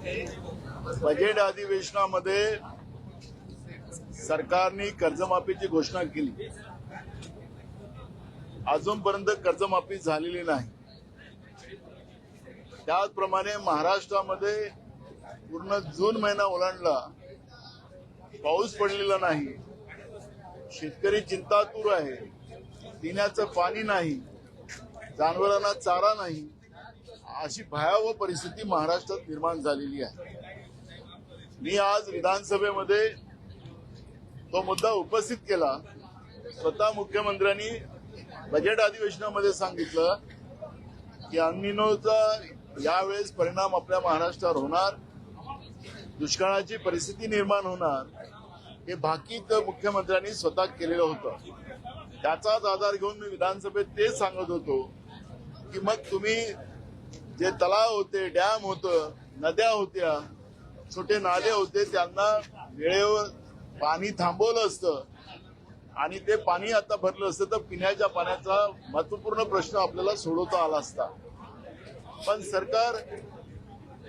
Budget अधिवेशनामध्ये सरकारने कर्जमाफीची घोषणा केली. अजूनपर्यंत कर्जमाफी झालेली नाही. त्याचप्रमाणे महाराष्ट्रामध्ये पूर्ण जून महिना ओलांडला, पाऊस पडलेला नाही, शेतकरी चिंतातूर आहे, पिण्याचं पाणी नाही, जनावरांना चारा नाही, अशी भयावह परिस्थिती महाराष्ट्रात निर्माण झालेली आहे. मी आज विधानसभेमध्ये तो मुद्दा उपस्थित केला. स्वतः मुख्यमंत्र्यांनी बजेट अधिवेशनामध्ये सांगितलं की अल्निनोचा यावेळेस परिणाम आपल्या महाराष्ट्रावर होणार, दुष्काळाची परिस्थिती निर्माण होणार, हे भाकीत मुख्यमंत्र्यांनी स्वतः केलेलं होतं. त्याचाच आधार घेऊन मी विधानसभेत तेच सांगत होतो की मग तुम्ही जे तलाव होते, डॅम होतं, नद्या होत्या, छोटे नाले होते, त्यांना वेळेवर पाणी थांबवलं असतं आणि ते पाणी आता भरलं असतं तर पिण्याच्या पाण्याचा महत्वपूर्ण प्रश्न आपल्याला सोडवता आला असता. पण सरकार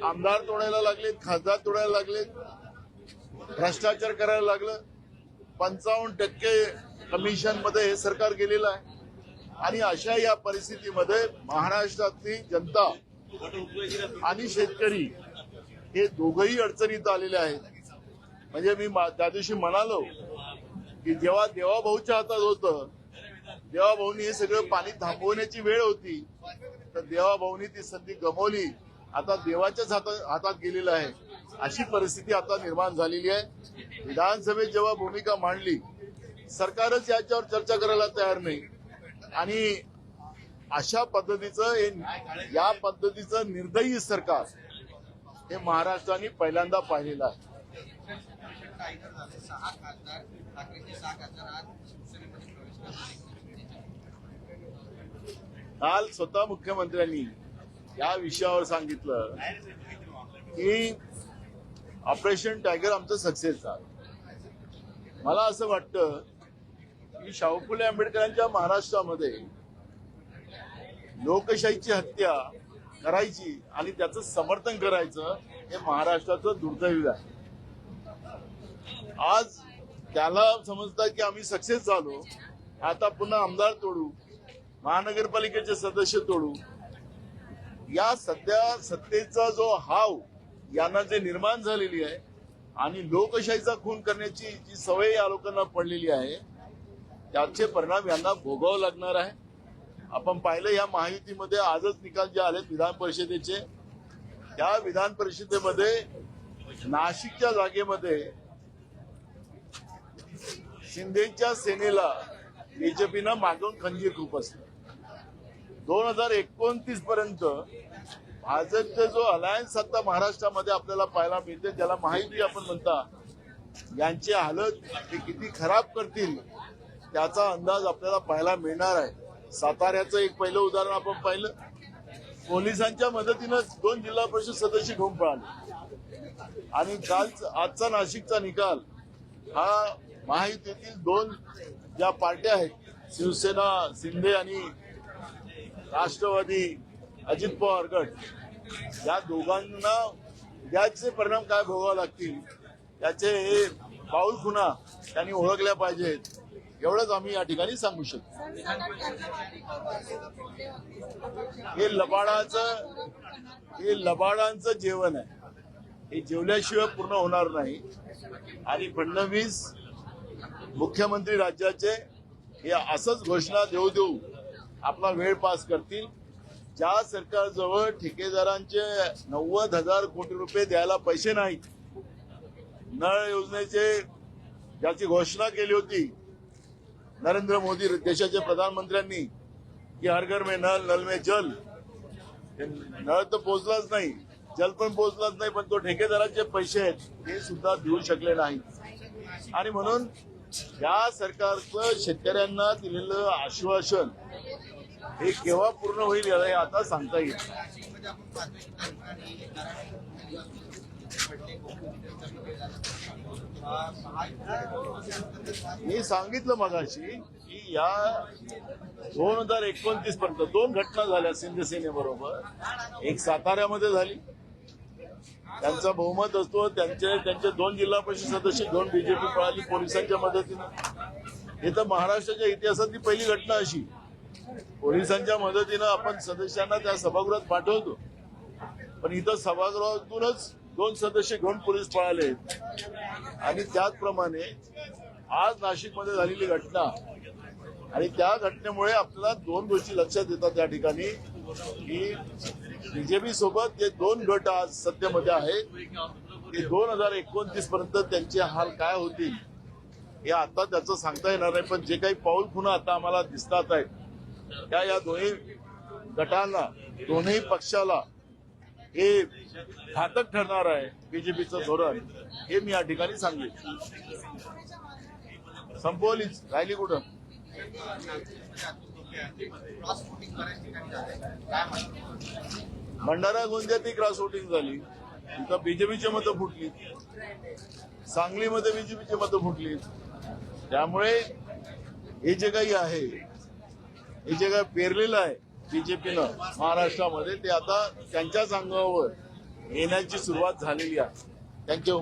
आमदार तोडायला लागलेत, खासदार तोडायला लागलेत, भ्रष्टाचार करायला लागलं. 55% कमिशन मध्ये हे सरकार गेलेलं आहे. आणि अशा या परिस्थितीमध्ये महाराष्ट्रातली जनता आणि शेतकरी हे दोघंही अडचणीत आलेले आहेत. म्हणजे मी त्या दिवशी म्हणालो की जेव्हा देवाभाऊच्या हातात होतं, देवाभाऊनी हे सगळं पाणी थांबवण्याची वेळ होती, तर देवाभाऊनी ती संधी गमावली. आता देवाच्याच हातात गेलेलं आहे. अशी परिस्थिती आता निर्माण झालेली आहे. विधानसभेत जेव्हा भूमिका मांडली, सरकारच याच्यावर चर्चा करायला तयार नाही. आणि अशा पद्धतीचं या पद्धतीचं निर्दयी सरकार हे महाराष्ट्राने पहिल्यांदा पाहिलेलं आहे. काल स्वतः मुख्यमंत्र्यांनी या विषयावर सांगितलं की ऑपरेशन टायगर आमचं सक्सेस झालं. मला असं वाटतं की शाहू फुले आंबेडकरांच्या महाराष्ट्रामध्ये लोकशाहीची हत्या करायची आणि त्याचं समर्थन करायचं हे महाराष्ट्राचं दुर्दैव आहे. आज त्याला समजतात की आम्ही सक्सेस झालो, आता पुन्हा आमदार तोडू, महानगरपालिकेचे सदस्य तोडू. या सध्या सत्तेचा जो हाव यांना जे निर्माण झालेली आहे आणि लोकशाहीचा खून करण्याची जी सवय या लोकांना पडलेली आहे, त्याचे परिणाम यांना भोगावं लागणार आहे. आपण पाहिलं या महायुतीमध्ये आजच निकाल जे आले विधान परिषदेचे, त्या विधान परिषदेमध्ये नाशिकच्या जागेमध्ये शिंदेच्या सेनेला बीजेपीनं मागून खंजीर खुपसलं. 2029 पर्यंत भाजपचा जो अलायन्स आता महाराष्ट्रामध्ये आपल्याला पाहायला मिळते, ज्याला महायुती आपण म्हणता, यांची हालत ते किती खराब करतील त्याचा अंदाज आपल्याला पाहायला मिळणार आहे. साताऱ्याचं एक पहिलं उदाहरण आपण पाहिलं. पोलिसांच्या मदतीनं 2 जिल्हा परिषद सदस्य घेऊन पळाले. आणि आजचा नाशिकचा निकाल हा महायुतीतील 2 ज्या पार्ट्या आहेत, शिवसेना शिंदे आणि राष्ट्रवादी अजित पवार गट, या दोघांना याचे परिणाम काय भोगावे लागतील त्याचे हे पाऊल खुणा त्यांनी ओळखल्या पाहिजेत. एवढंच आम्ही या ठिकाणी सांगू शकतो. हे लबाडांचं जेवण आहे. हे जेवल्याशिवाय पूर्ण होणार नाही. आणि फडणवीस मुख्यमंत्री राज्याचे हे असंच घोषणा देऊ देऊ आपला वेळ पास करतील. ज्या सरकारजवळ ठेकेदारांचे 90,000 कोटी रुपये द्यायला पैसे नाहीत, नळ योजनेचे ज्याची घोषणा केली होती नरेंद्र मोदी देशाच्या प्रधानमंत्र्यांनी की हर घर में नल, नल में जल, नळ तर पोहोचलाच नाही, जल पण पोहोचलाच नाही, पण तो ठेकेदारांचे पैसे आहेत हे सुद्धा देऊ शकले नाही. आणि म्हणून या सरकारचं शेतकऱ्यांना दिलेलं आश्वासन हे केव्हा पूर्ण होईल हे आता सांगता येईल. मी सांगितलं मगाशी की या 2029 पर्यंत 2 घटना झाल्या शिंदे सेनेबरोबर. एक साताऱ्यामध्ये झाली त्यांचा बहुमत असतो. त्यांचे 2 जिल्हा परिषद सदस्य घेऊन बीजेपी पळाली पोलिसांच्या मदतीनं. हे तर महाराष्ट्राच्या इतिहासातली पहिली घटना अशी. पोलिसांच्या मदतीनं आपण सदस्यांना त्या सभागृहात पाठवतो, पण इथं सभागृहातूनच 2 सदस्य घेऊन पोलीस पळाले. आणि त्याचप्रमाणे आज नाशिकमध्ये झालेली घटना आणि त्या घटनेमुळे आपल्याला 2 गोष्टी लक्षात येतात या ठिकाणी की बीजेपी सोबत जे 2 गट आज सत्तेमध्ये आहेत ते 2029 पर्यंत त्यांचे हाल काय होतील हे आता त्याचं सांगता येणार नाही. पण जे काही पाऊल खुणा आता आम्हाला दिसतात आहेत त्या या दोन्ही गटांना, दोन्ही पक्षाला हे घातक ठरणार आहे. बीजेपीचं धोरण हे मी या ठिकाणी सांगेन. संपवलीच, राहिली कुठं? भंडारा गोंदियात क्रॉस वोटिंग झाली. तिथं बीजेपीची मतं फुटली, सांगलीमध्ये बीजेपीची मतं फुटली. त्यामुळे हे जे काही आहे, हे जे काही पेरलेलं आहे बीजेपीनं महाराष्ट्रामध्ये, ते आता त्यांच्याच अंगावर येण्याची सुरुवात झालेली आहे. थँक्यू.